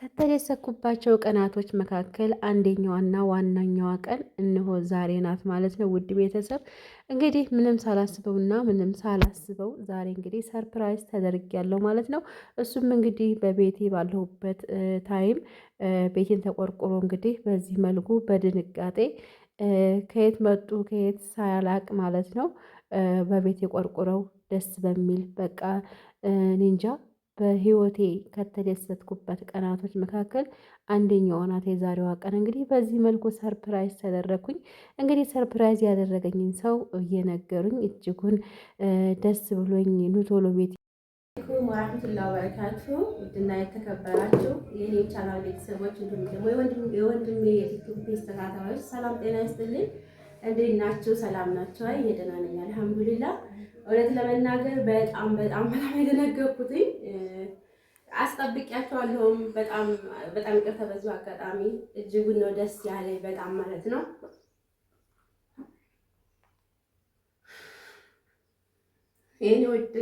ከተደሰትኩባቸው ቀናቶች መካከል አንደኛዋና ዋናኛዋ ቀን እነሆ ዛሬ ናት ማለት ነው። ውድ ቤተሰብ እንግዲህ ምንም ሳላስበውና ምንም ሳላስበው ዛሬ እንግዲህ ሰርፕራይዝ ተደርጌያለሁ ማለት ነው። እሱም እንግዲህ በቤቴ ባለሁበት ታይም ቤቴን ተቆርቁሮ እንግዲህ በዚህ መልኩ በድንጋጤ ከየት መጡ ከየት ሳያላቅ ማለት ነው በቤቴ ቆርቁረው ደስ በሚል በቃ እኔ እንጃ በህይወቴ ከተደሰትኩበት ቀናቶች መካከል አንደኛዋ ናት የዛሬዋ ቀን። እንግዲህ በዚህ መልኩ ሰርፕራይዝ ተደረኩኝ። እንግዲህ ሰርፕራይዝ ያደረገኝን ሰው እየነገሩኝ እጅጉን ደስ ብሎኝ ኑ ቶሎ ቤት ወራህመቱላሂ ወበረካቱ። ውድና የተከበራችሁ የኔ ቻናል ቤተሰቦች እንዲሁም ደግሞ የወንድሜ የቲክቶክ ፔጅ ተከታታዮች ሰላም ጤና ይስጥልኝ። እንዴት ናችሁ? ሰላም ናችሁ? አይ ደህና ነኝ አልሐምዱሊላህ። እውነት ለመናገር በጣም የደነገጥኩትኝ አስጠብቂያቸዋለሁም። በጣም ይቅርታ በዚሁ አጋጣሚ እጅጉን ነው ደስ ያለኝ በጣም ማለት ነው። የኔ ውድ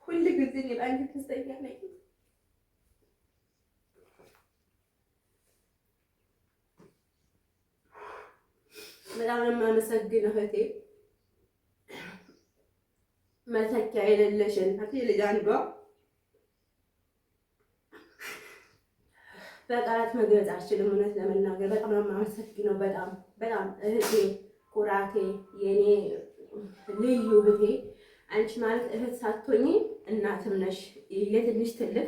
ሁል ጊዜ ላንቺ ደስተኛ ነኝ። በጣም ነው የማመሰግነው እህቴ፣ መተኪያ የሌለሽ እናቴ ልጅ አንዷ በቃላት መግለጽ አልችልም። እውነት ለመናገር በጣም ነው የማመሰግነው። በጣም እህቴ፣ ኩራቴ፣ የኔ ልዩ እህቴ። አንቺ ማለት እህት ሳትሆኚ እናትም ነሽ፣ የትንሽ ትልቅ።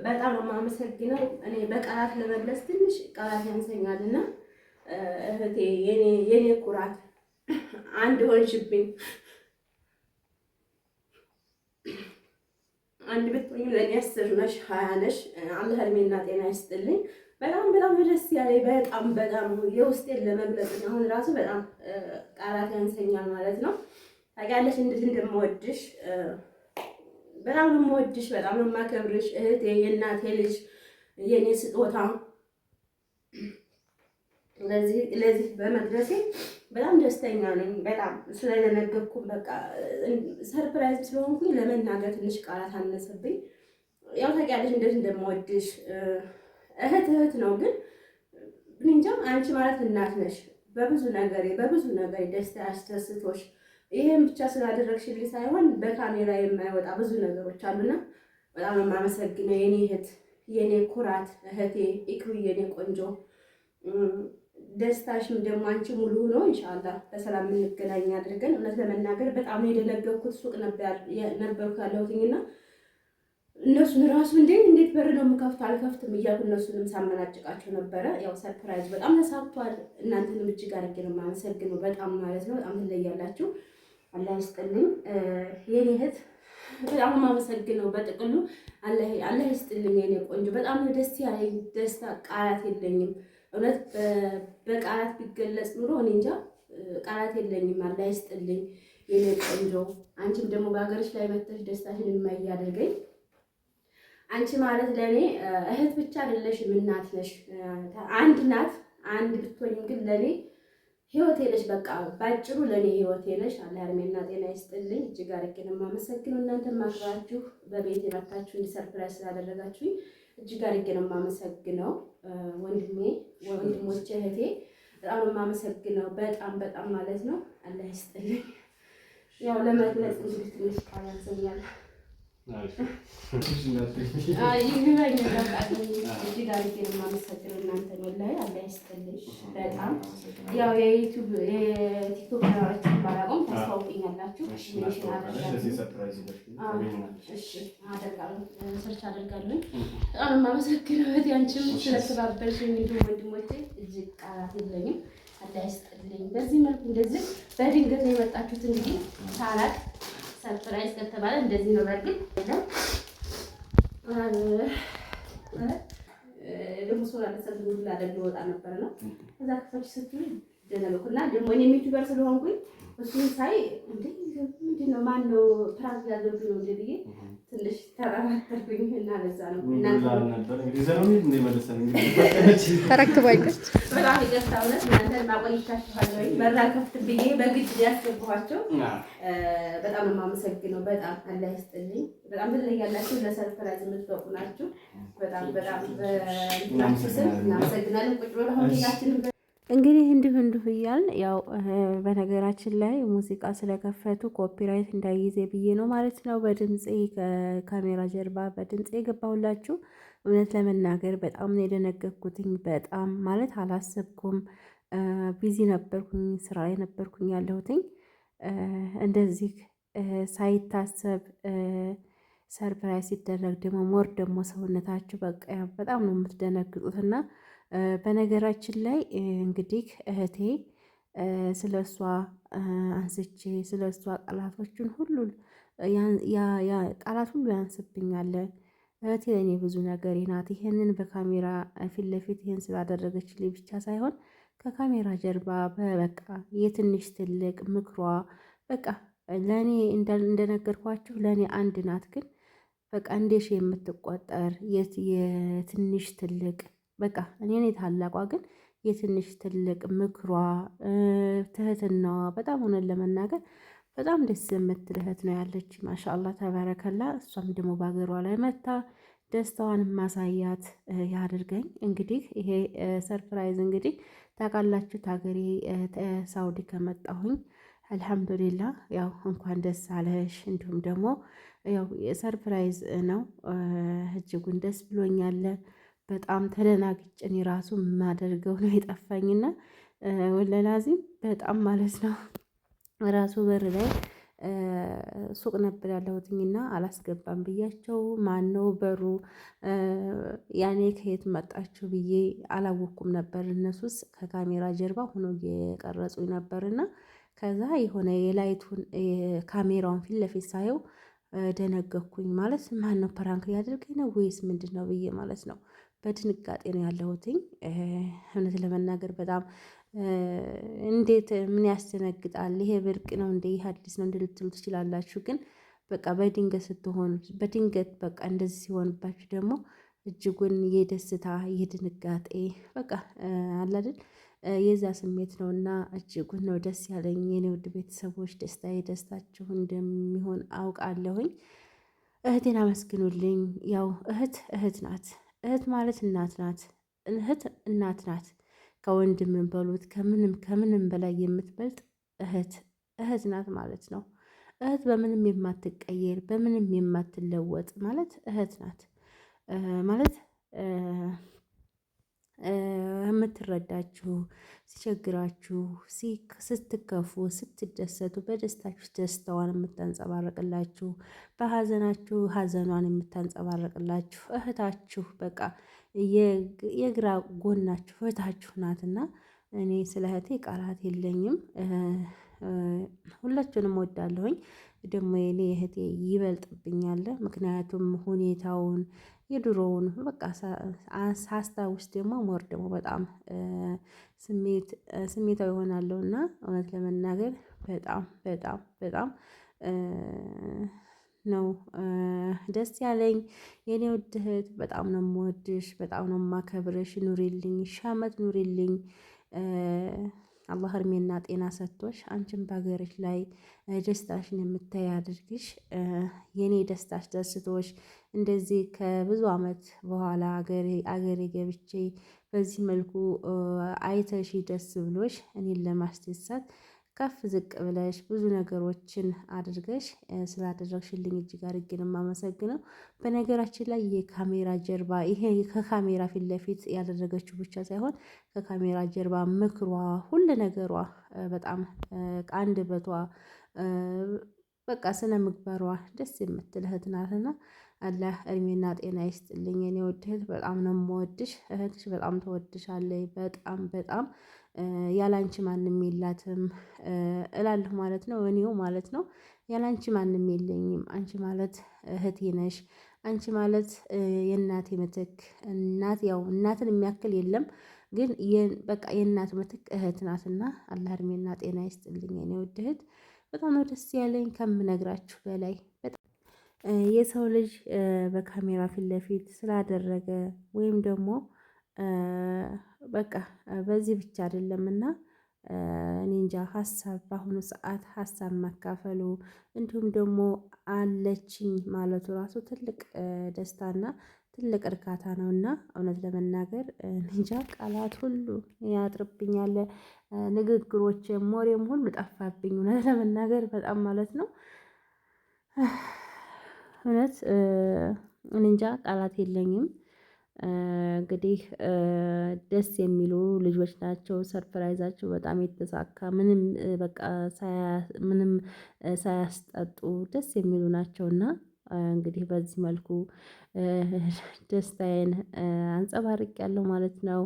በጣም ነው የማመሰግነው። እኔ በቃላት ለመግለጽ ትንሽ ቃላት ያንሰኛልና እህቴ፣ የኔ ኩራት፣ አንድ ሆንሽብኝ። አንድ ብትሆኚም ለእኔ 10 ነሽ 20 ነሽ። አላህ እድሜና ጤና ይስጥልኝ። በጣም ደስ ያለኝ በጣም የውስጤን ለመግለጽ አሁን ራሱ በጣም ቃላት ያንሰኛል ማለት ነው። ታውቂያለሽ እንዴት እንደምወድሽ። በጣም ነው የምወድሽ፣ በጣም ነው የማከብርሽ እህቴ፣ የእናቴ ልጅ፣ የኔ ስጦታ። ለዚህ በመድረሴ በጣም ደስተኛ ነኝ። በጣም ስለደነገጥኩ በቃ ሰርፕራይዝ ስለሆንኩኝ ለመናገር ትንሽ ቃላት አነሰብኝ። ያው ታውቂያለሽ እንዴት እንደምወድሽ። እህት ነው ግን እንጃ አንቺ ማለት እናት ነሽ። በብዙ ነገር ደስታ ያስደስቶሽ። ይሄን ብቻ ስላደረግሽልኝ ሳይሆን በካሜራ የማይወጣ ብዙ ነገሮች አሉና በጣም የማመሰግነው የኔ እህት፣ የኔ ኩራት እህቴ ኢክሩ፣ የኔ ቆንጆ። ደስታሽም ደግሞ አንቺ ሙሉ ሆኖ ኢንሻአላህ በሰላም እንገናኝ አድርገን። እውነት ለመናገር በጣም የደነገጥኩት ሱቅ ነበርኩ ያለሁትኝና እነሱን ራሱ እንዴት በር ነው የምከፍተው አልከፍትም እያልኩ እነሱንም ሳመናጭቃቸው ነበረ። ያው ሰርፕራይዝ በጣም ተሳክቷል። እናንተንም እጅግ አድርጌ ነው የማመሰግነው በጣም ማለት ነው። በጣም ትለያላችሁ። አላህ ይስጥልኝ የኔ እህት፣ በጣም የማመሰግነው በጥቅሉ አላህ ይስጥልኝ የኔ ቆንጆ። በጣም ደስ ያለኝ ደስታ ቃላት የለኝም። እውነት በቃላት ቢገለጽ ኑሮ እኔ እንጃ ቃላት የለኝም። አላህ ይስጥልኝ የኔ ቆንጆ። አንቺም ደግሞ በሀገርሽ ላይ መጥተሽ ደስታሽን የማያደርገኝ። አንቺ ማለት ለእኔ እህት ብቻ አይደለሽም፣ እናት ነሽ። አንድ ናት፣ አንድ ብትሆኝም ግን ለእኔ ህይወቴ ነሽ። በቃ ባጭሩ ለእኔ ህይወቴ ነሽ። አላህ እድሜና ጤና ይስጥልኝ። እጅግ አድርጌ ነው የማመሰግነው። እናንተም ማክብራችሁ በቤት የመጣችሁ ሰርፕራይዝ ስላደረጋችሁኝ እጅግ አድርጌ ነው የማመሰግነው። ወንድሞቼ፣ እህቴ በጣም ነው የማመሰግነው። በጣም ማለት ነው። አላህ ይስጥልኝ። ያው ለመግለጽ እንግዲህ ትንሽ ቃል ያንሰኛል። እጅግ አድርጌ ነው የማመሰግነው እናንተን ወላሂ አላህ ይስጥልኝ። በጣም ያው የቲክቶክ ቻናላችን ባላቆም ታስታውቁኛላችሁ። ሰርች አደርጋለሁ። በጣም የማመሰግነው እህቴ፣ አንቺም ስለተባበርሽኝ እንዲሁም ወንድሞቼ እጅግ ቃላት የለኝም። አላህ ይስጥልኝ። በዚህ መልኩ እንደዚህ በድንገት ነው የመጣችሁት። እንግዲህ ሳላቅ ሰርፕራይዝ ከተባለ እንደዚህ ነው። በርግጥ ደግሞ ሶላ ተሰልቶ ላደግ ወጣ ነበር ነው። ከዛ ከፈች ስትሉ ደነገኩና ደግሞ እኔ ዩቲዩበር ስለሆንኩኝ እሱን ሳይ ምንድነው ማነው ፕራንክ ያደርጉ ነው እንዴ ብዬ ትንሽ ተረባተርኩኝ እና በዛ ነው ተረክባለች። በጣም ይቅርታ እውነት እናንተን ማቆይታችኋለሁ። በራ ከፍት ብዬ በግድ ያስገባኋቸው በጣም ነው የማመሰግነው። በጣም አላህ ይስጥልኝ። በጣም ትለያላችሁ። ለሰርፕራይዝ የምትበቁ ናችሁ። በጣም በጣም እናመሰግናለን። ቁጭ ብሎ አሁን ሄዳችንን እንግዲህ እንዲሁ እያልን ያው በነገራችን ላይ ሙዚቃ ስለከፈቱ ኮፒራይት እንዳይይዜ ብዬ ነው ማለት ነው። በድምፄ ከካሜራ ጀርባ በድምፄ የገባሁላችሁ። እውነት ለመናገር በጣም ነው የደነገጥኩትኝ። በጣም ማለት አላሰብኩም። ቢዚ ነበርኩኝ፣ ስራ ላይ ነበርኩኝ ያለሁትኝ። እንደዚህ ሳይታሰብ ሰርፕራይዝ ሲደረግ ደግሞ ሞር ደግሞ ሰውነታችሁ በቃ በጣም ነው የምትደነግጡትና በነገራችን ላይ እንግዲህ እህቴ ስለ እሷ አንስቼ ስለ እሷ ቃላቶችን ሁሉ ቃላት ሁሉ ያንስብኛል። እህቴ ለእኔ ብዙ ነገር ናት። ይሄንን በካሜራ ፊት ለፊት ይሄን ስላደረገችልኝ ብቻ ሳይሆን ከካሜራ ጀርባ በቃ የትንሽ ትልቅ ምክሯ በቃ ለእኔ እንደነገርኳችሁ ለእኔ አንድ ናት። ግን በቃ እንዴሽ የምትቆጠር የትንሽ ትልቅ በቃ እኔ ታላቋ ግን የትንሽ ትልቅ ምክሯ ትህትናዋ በጣም ሆነን ለመናገር በጣም ደስ የምትል እህት ነው ያለች። ማሻአላ ተባረከላ። እሷም ደግሞ በሀገሯ ላይ መታ ደስታዋን ማሳያት ያድርገኝ። እንግዲህ ይሄ ሰርፕራይዝ እንግዲህ ታውቃላችሁ ሀገሬ ሳውዲ ከመጣሁኝ አልሐምዱሊላ ያው እንኳን ደስ አለሽ። እንዲሁም ደግሞ ያው የሰርፕራይዝ ነው እጅጉን ደስ ብሎኛል። በጣም ተደናግጬ ራሱ የማደርገው ነው የጠፋኝና ወለላዚም በጣም ማለት ነው ራሱ በር ላይ ሱቅ ነበር ያለሁትኝና አላስገባም ብያቸው ማነው በሩ ያኔ ከየት መጣችሁ ብዬ አላወኩም ነበር። እነሱስ ከካሜራ ጀርባ ሆኖ እየቀረጹኝ ነበርና ከዛ የሆነ የላይቱን ካሜራውን ፊት ለፊት ሳየው ደነገኩኝ። ማለት ማነው ፕራንክ ያደርገኝ ነው ወይስ ምንድን ነው ብዬ ማለት ነው በድንጋጤ ነው ያለሁትኝ። እውነት ለመናገር በጣም እንዴት ምን ያስደነግጣል? ይሄ ብርቅ ነው እንደ ይህ አዲስ ነው እንደ ልትሉ ትችላላችሁ። ግን በቃ በድንገት ስትሆኑ በድንገት በቃ እንደዚህ ሲሆንባችሁ ደግሞ እጅጉን የደስታ የድንጋጤ በቃ አለ አይደል የዛ ስሜት ነው እና እጅጉን ነው ደስ ያለኝ። የኔ ውድ ቤተሰቦች ደስታዬ ደስታችሁ እንደሚሆን አውቃለሁኝ። እህቴን አመስግኑልኝ። ያው እህት ናት። እህት ማለት እናት ናት። እህት እናት ናት። ከወንድምን በሉት ከምንም በላይ የምትበልጥ እህት ናት ማለት ነው። እህት በምንም የማትቀየር በምንም የማትለወጥ ማለት እህት ናት ማለት የምትረዳችሁ ሲቸግራችሁ፣ ስትከፉ፣ ስትደሰቱ በደስታችሁ ደስታዋን የምታንጸባረቅላችሁ፣ በሀዘናችሁ ሀዘኗን የምታንጸባረቅላችሁ እህታችሁ በቃ የግራ ጎናችሁ እህታችሁ ናትና እኔ ስለ እህቴ ቃላት የለኝም። ሁላችሁንም ወዳለሁኝ። ደግሞ የኔ እህቴ ይበልጥብኛል። ምክንያቱም ሁኔታውን የድሮውን በቃ ሳስታውስ ደግሞ ሞር ደግሞ በጣም ስሜታዊ ይሆናለሁ እና እውነት ለመናገር በጣም በጣም በጣም ነው ደስ ያለኝ። የኔ ውድ እህት በጣም ነው የምወድሽ፣ በጣም ነው የማከብርሽ። ኑሪልኝ፣ ሺህ ዓመት ኑሪልኝ። አላህ እድሜና ጤና ሰጥቶሽ አንቺም በሀገርሽ ላይ ደስታሽን የምታይ አድርግሽ። የኔ ደስታሽ ደስቶሽ እንደዚህ ከብዙ ዓመት በኋላ አገሬ ገብቼ በዚህ መልኩ አይተሽ ደስ ብሎሽ እኔን ለማስደሰት ከፍ ዝቅ ብለሽ ብዙ ነገሮችን አድርገሽ ስላደረግሽልኝ እጅግ አድርጌ ነው የማመሰግነው። በነገራችን ላይ የካሜራ ጀርባ ይሄ ከካሜራ ፊት ለፊት ያደረገችው ብቻ ሳይሆን ከካሜራ ጀርባ ምክሯ፣ ሁሉ ነገሯ በጣም ከአንደበቷ በቃ ስነ ምግባሯ ደስ የምትል እህት ናትና አላህ እድሜና ጤና ይስጥልኝ። የኔ ውድ እህት በጣም ነው የምወድሽ። እህትሽ በጣም ተወድሻለች። በጣም በጣም ያላንቺ ማንም የላትም እላለሁ ማለት ነው። እኔው ማለት ነው ያላንቺ ማንም የለኝም። አንቺ ማለት እህቴ ነሽ። አንቺ ማለት የእናቴ ምትክ እናት፣ ያው እናትን የሚያክል የለም ግን በቃ የእናት ምትክ እህት ናትና አላህ እድሜና ጤና ይስጥልኝ የኔ ውድ እህት። በጣም ነው ደስ ያለኝ ከምነግራችሁ በላይ። የሰው ልጅ በካሜራ ፊት ለፊት ስላደረገ ወይም ደግሞ በቃ በዚህ ብቻ አይደለምና እኔ እንጃ ሀሳብ በአሁኑ ሰዓት ሀሳብ መካፈሉ እንዲሁም ደግሞ አለችኝ ማለቱ ራሱ ትልቅ ደስታና ትልቅ እርካታ ነውና እውነት ለመናገር እንጃ ቃላት ሁሉ ያጥርብኛል። ንግግሮቼም ወሬም ሁሉ ጠፋብኝ እውነት ለመናገር በጣም ማለት ነው። እውነት እኔ እንጃ ቃላት የለኝም። እንግዲህ ደስ የሚሉ ልጆች ናቸው። ሰርፕራይዛቸው በጣም የተሳካ ምንም በቃ ምንም ሳያስጠጡ ደስ የሚሉ ናቸውና እንግዲህ በዚህ መልኩ ደስታዬን አንጸባርቄያለሁ ማለት ነው።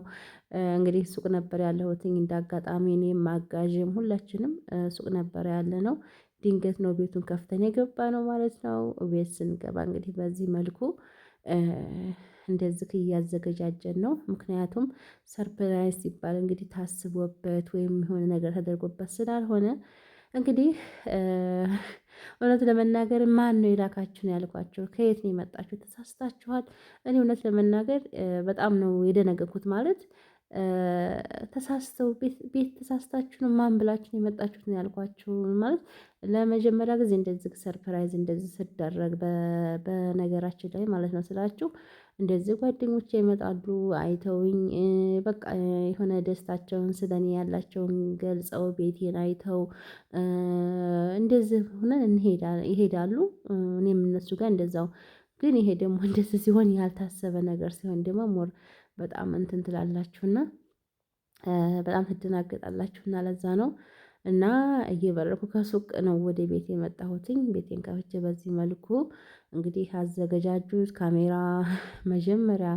እንግዲህ ሱቅ ነበር ያለሁትኝ እንደ አጋጣሚ እኔም አጋዥም ሁላችንም ሱቅ ነበር ያለነው። ድንገት ነው ቤቱን ከፍተን የገባነው ማለት ነው። ቤት ስንገባ እንግዲህ በዚህ መልኩ እንደዚህ እያዘገጃጀን ነው። ምክንያቱም ሰርፕራይዝ ሲባል እንግዲህ ታስቦበት ወይም የሆነ ነገር ተደርጎበት ስላልሆነ እንግዲህ እውነት ለመናገር ማነው የላካችሁ ነው ያልኳቸው። ከየት ነው የመጣችሁ? ተሳስታችኋል። እኔ እውነት ለመናገር በጣም ነው የደነገጥኩት ማለት ተሳስተው ቤት ተሳስታችሁ ነው ማን ብላችሁ ነው የመጣችሁት ነው ያልኳችሁ። ማለት ለመጀመሪያ ጊዜ እንደዚህ ሰርፕራይዝ እንደዚህ ስደረግ በነገራችን ላይ ማለት ነው ስላችሁ እንደዚህ ጓደኞቼ ይመጣሉ አይተውኝ በቃ የሆነ ደስታቸውን ስለኔ ያላቸውን ገልጸው ቤቴን አይተው እንደዚህ ሆነን ይሄዳሉ። እኔም እነሱ ጋር እንደዛው ግን ይሄ ደግሞ እንደዚህ ሲሆን ያልታሰበ ነገር ሲሆን ደግሞ ሞር በጣም እንትን ትላላችሁና በጣም ትደናገጣላችሁና ለዛ ነው። እና እየበረርኩ ከሱቅ ነው ወደ ቤት የመጣሁትኝ። ቤቴን ከፍቼ በዚህ መልኩ እንግዲህ አዘገጃጁት ካሜራ መጀመሪያ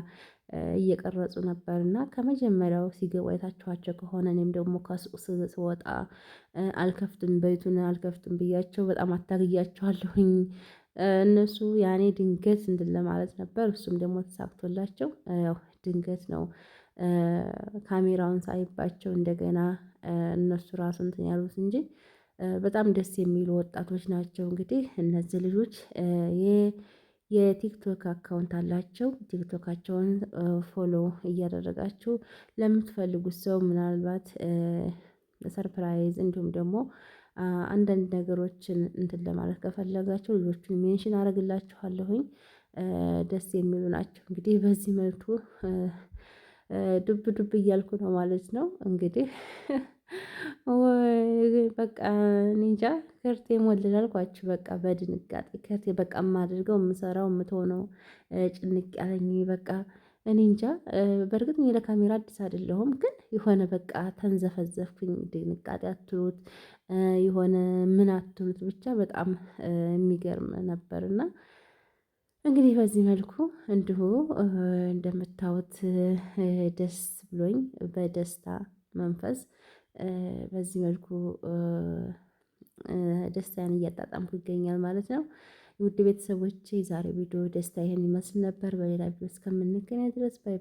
እየቀረጹ ነበር እና ከመጀመሪያው ሲገቡ አይታችኋቸው ከሆነ እኔም ደግሞ ከሱቅ ስወጣ አልከፍትም ቤቱን አልከፍትም ብያቸው በጣም አታግያቸዋለሁኝ። እነሱ ያኔ ድንገት እንትን ለማለት ነበር እሱም ደግሞ ተሳክቶላቸው ያው ድንገት ነው። ካሜራውን ሳይባቸው እንደገና እነሱ ራሱ እንትን ያሉት እንጂ በጣም ደስ የሚሉ ወጣቶች ናቸው። እንግዲህ እነዚህ ልጆች የቲክቶክ አካውንት አላቸው። ቲክቶካቸውን ፎሎ እያደረጋችሁ ለምትፈልጉት ሰው ምናልባት ሰርፕራይዝ እንዲሁም ደግሞ አንዳንድ ነገሮችን እንትን ለማለት ከፈለጋችሁ ልጆቹን ሜንሽን አደርግላችኋለሁኝ። ደስ የሚሉ ናቸው። እንግዲህ በዚህ መልኩ ዱብ ዱብ እያልኩ ነው ማለት ነው። እንግዲህ በቃ እኔ እንጃ ከርቴ ሞልል አልኳችሁ በቃ በድንጋጤ ከርቴ በቃ የማደርገው የምሰራው የምትሆነው ጭንቅ ያለኝ በቃ እኔ እንጃ። በርግጥ እኔ ለካሜራ አዲስ አይደለሁም ግን የሆነ በቃ ተንዘፈዘፍኩኝ። ድንጋጤ አትሉት የሆነ ምን አትሉት ብቻ በጣም የሚገርም ነበር። እና እንግዲህ በዚህ መልኩ እንዲሁ እንደምታዩት ደስ ብሎኝ በደስታ መንፈስ በዚህ መልኩ ደስታን እያጣጣምኩ ይገኛል ማለት ነው። ውድ ቤተሰቦቼ የዛሬ ቪዲዮ ደስታ ይሄን ይመስል ነበር። በሌላ ቪዲዮ እስከምንገናኝ ድረስ ባይ